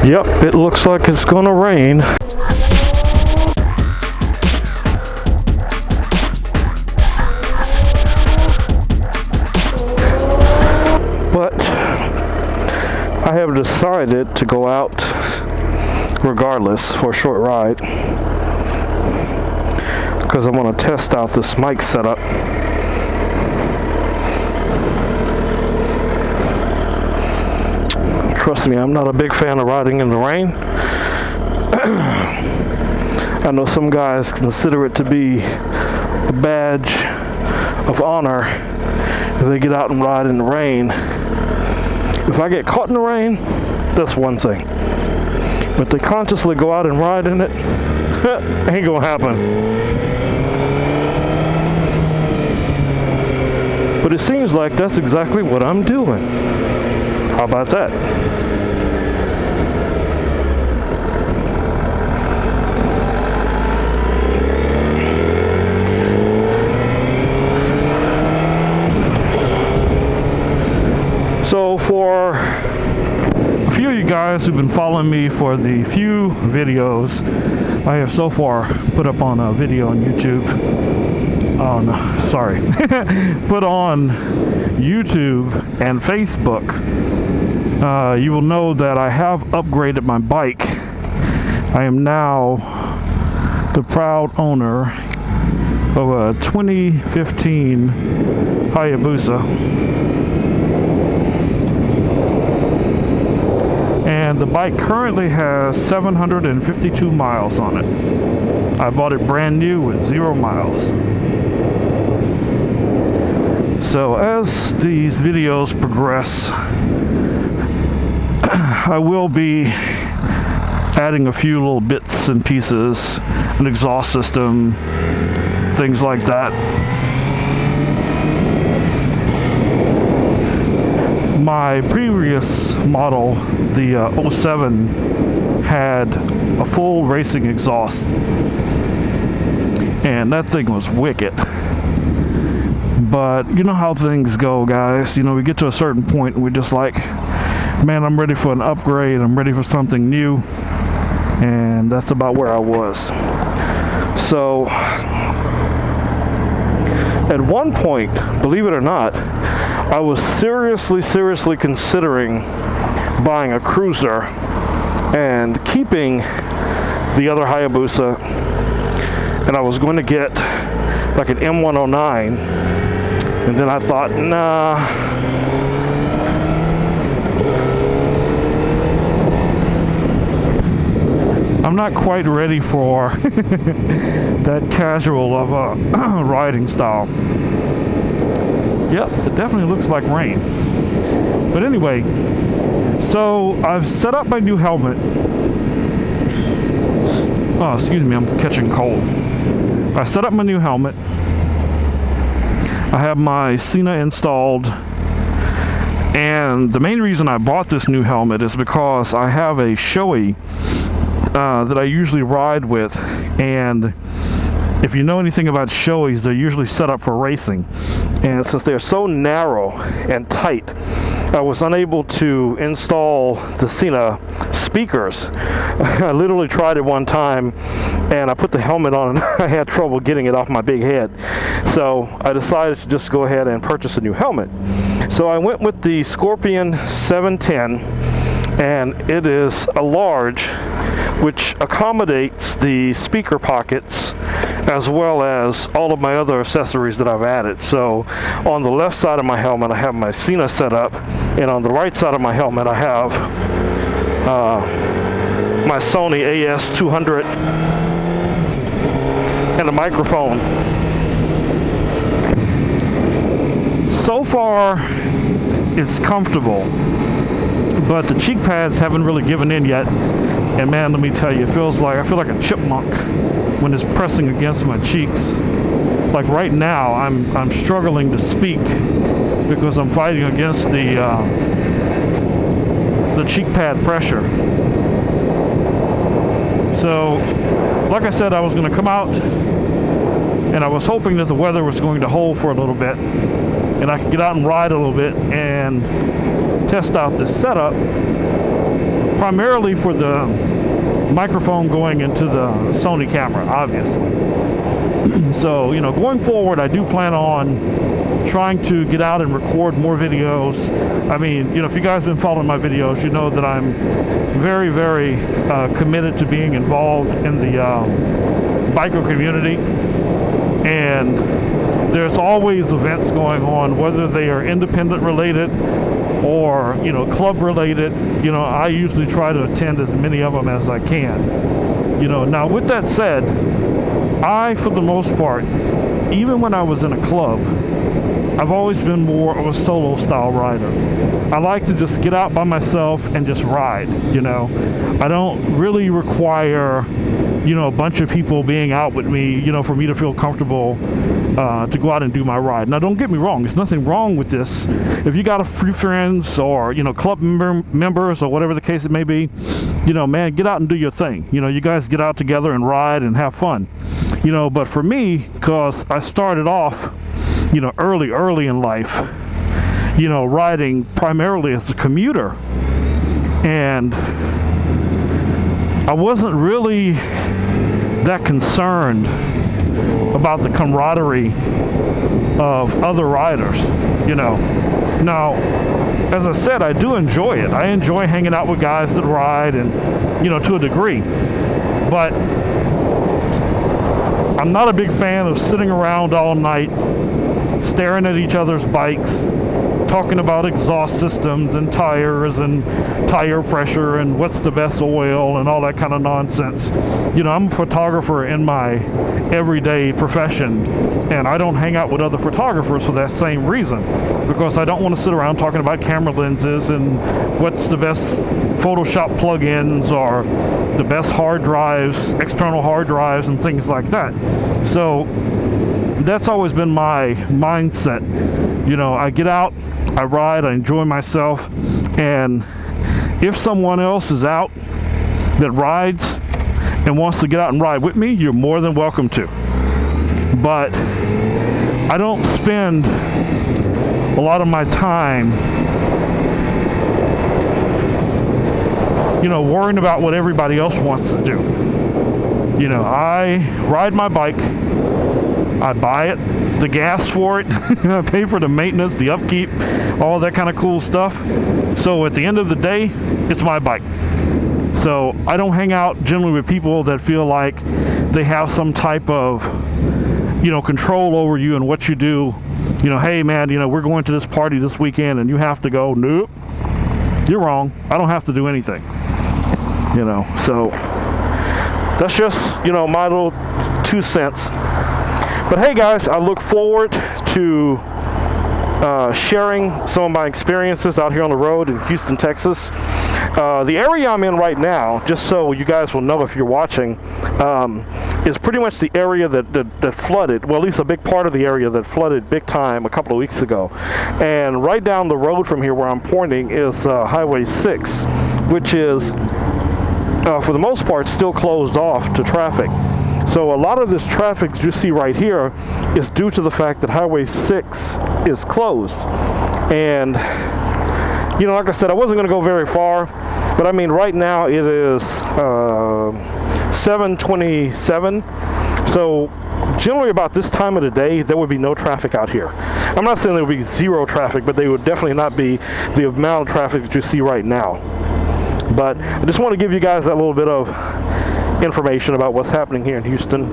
Yep, it looks like it's gonna rain. But I have decided to go out regardless for a short ride because I want to test out this mic setup. Trust me, I'm not a big fan of riding in the rain. I know some guys consider it to be a badge of honor if they get out and ride in the rain. If I get caught in the rain, that's one thing. But they consciously go out and ride in it, ain't gonna happen. But it seems like that's exactly what I'm doing. How about that? So for a few of you guys who've been following me for the few videos I have so far put up on a video on YouTube, put on YouTube and Facebook, you will know that I have upgraded my bike. I am now the proud owner of a 2015 Hayabusa. And the bike currently has 752 miles on it. I bought it brand new with 0 miles. So as these videos progress, I will be adding a few little bits and pieces, an exhaust system, things like that. My previous model, the 07, had a full racing exhaust, and that thing was wicked. But you know how things go, guys. You know, we get to a certain point and we're just like, man, I'm ready for an upgrade, I'm ready for something new. And that's about where I was. So at one point, believe it or not, I was seriously considering buying a cruiser and keeping the other Hayabusa, and I was going to get like an M109, and then I thought, nah, I'm not quite ready for that casual of a riding style. Yep, it definitely looks like rain. But anyway, so I've set up my new helmet. Oh, excuse me, I'm catching cold. I set up my new helmet. I have my Sena installed. And the main reason I bought this new helmet is because I have a Shoei that I usually ride with. And if you know anything about Shoeis, they're usually set up for racing. And since they're so narrow and tight, I was unable to install the Sena speakers. I literally tried it one time, and I put the helmet on, and I had trouble getting it off my big head. So I decided to just go ahead and purchase a new helmet. So I went with the Scorpion 710, and it is a large, which accommodates the speaker pockets as well as all of my other accessories that I've added. So on the left side of my helmet, I have my Sena set up, and on the right side of my helmet, I have my Sony AS200 and a microphone. So far, it's comfortable, but the cheek pads haven't really given in yet. And man, let me tell you, I feel like a chipmunk when it's pressing against my cheeks. Like right now, I'm struggling to speak because I'm fighting against the cheek pad pressure. So, like I said, I was going to come out, and I was hoping that the weather was going to hold for a little bit, and I could get out and ride a little bit and test out this setup. primarily for the microphone going into the Sony camera, obviously. So, you know, going forward, I do plan on trying to get out and record more videos. I mean, you know, if you guys have been following my videos, you know that I'm very, very committed to being involved in the biker community. And there's always events going on, whether they are independent related or, you know, club related. You know, I usually try to attend as many of them as I can. You know, now with that said, I, for the most part, even when I was in a club, I've always been more of a solo style rider. I like to just get out by myself and just ride, you know. I don't really require, you know, a bunch of people being out with me, you know, for me to feel comfortable to go out and do my ride. Now, don't get me wrong, there's nothing wrong with this. If you got a few friends or, you know, club members or whatever the case it may be, you know, man, get out and do your thing. You know, you guys get out together and ride and have fun. You know, but for me, because I started off, you know, early in life, you know, riding primarily as a commuter, and I wasn't really that concerned about the camaraderie of other riders, you know. Now, as I said, I do enjoy it. I enjoy hanging out with guys that ride, and, you know, to a degree, but I'm not a big fan of sitting around all night staring at each other's bikes, talking about exhaust systems and tires and tire pressure and what's the best oil and all that kind of nonsense. You know, I'm a photographer in my everyday profession, and I don't hang out with other photographers for that same reason, because I don't want to sit around talking about camera lenses and what's the best Photoshop plugins or the best hard drives, external hard drives and things like that. So that's always been my mindset. You know, I get out, I ride, I enjoy myself, and if someone else is out that rides and wants to get out and ride with me, you're more than welcome to. But I don't spend a lot of my time, you know, worrying about what everybody else wants to do. You know, I ride my bike, I buy it, the gas for it, I pay for the maintenance, the upkeep, all that kind of cool stuff. So at the end of the day, it's my bike. So I don't hang out generally with people that feel like they have some type of, you know, control over you and what you do. You know, hey man, you know, we're going to this party this weekend and you have to go. Nope, you're wrong. I don't have to do anything. You know, so that's just, you know, my little 2 cents. But hey guys, I look forward to sharing some of my experiences out here on the road in Houston, Texas. The area I'm in right now, just so you guys will know if you're watching, is pretty much the area that flooded, well, at least a big part of the area that flooded big time a couple of weeks ago. And right down the road from here where I'm pointing is Highway 6, which is, for the most part, still closed off to traffic. So a lot of this traffic you see right here is due to the fact that Highway 6 is closed. And, you know, like I said, I wasn't going to go very far, but I mean, right now it is 7:27. So generally about this time of the day, there would be no traffic out here. I'm not saying there would be zero traffic, but they would definitely not be the amount of traffic that you see right now. But I just want to give you guys that little bit of information about what's happening here in Houston.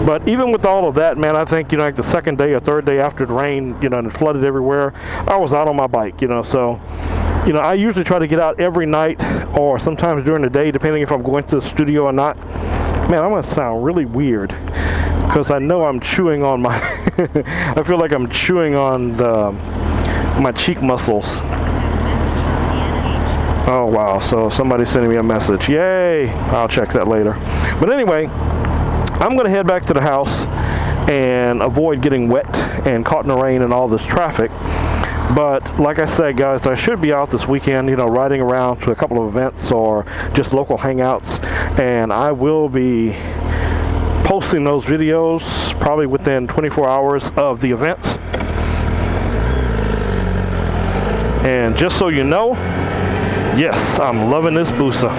But even with all of that, man, I think, you know, like the second day or third day after the rain, you know, and it flooded everywhere, I was out on my bike, you know. So, you know, I usually try to get out every night or sometimes during the day, depending if I'm going to the studio or not. Man, I'm going to sound really weird because I know I'm chewing on my I feel like I'm chewing on my cheek muscles. Oh wow, so somebody's sending me a message. Yay! I'll check that later. But anyway, I'm going to head back to the house and avoid getting wet and caught in the rain and all this traffic. But like I said, guys, I should be out this weekend, you know, riding around to a couple of events or just local hangouts. And I will be posting those videos probably within 24 hours of the events. And just so you know, Yes, I'm loving this Busa.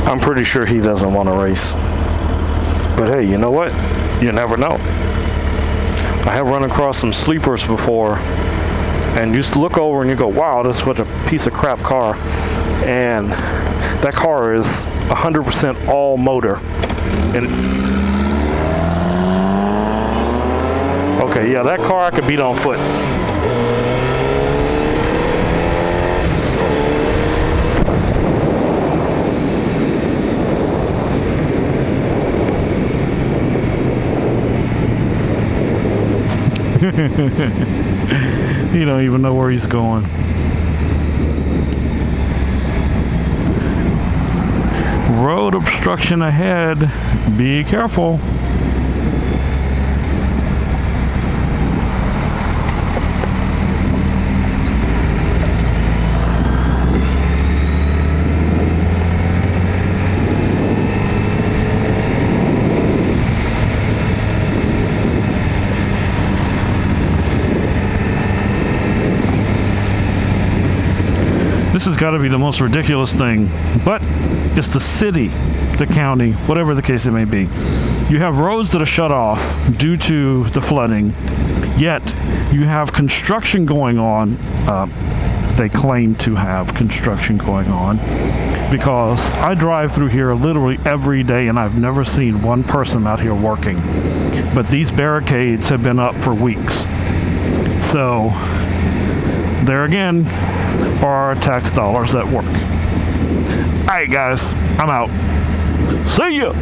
I'm pretty sure he doesn't want to race. But hey, you know what? You never know. I have run across some sleepers before, and you just look over and you go, wow, that's such a piece of crap car. And that car is 100% all motor. And okay, yeah, that car I could beat on foot. You don't even know where he's going. Road obstruction ahead. Be careful. This has got to be the most ridiculous thing, but it's the city, the county, whatever the case it may be. You have roads that are shut off due to the flooding, yet you have construction going on. They claim to have construction going on, because I drive through here literally every day and I've never seen one person out here working. But these barricades have been up for weeks. So there again are tax dollars at work. Alright guys, I'm out. See ya!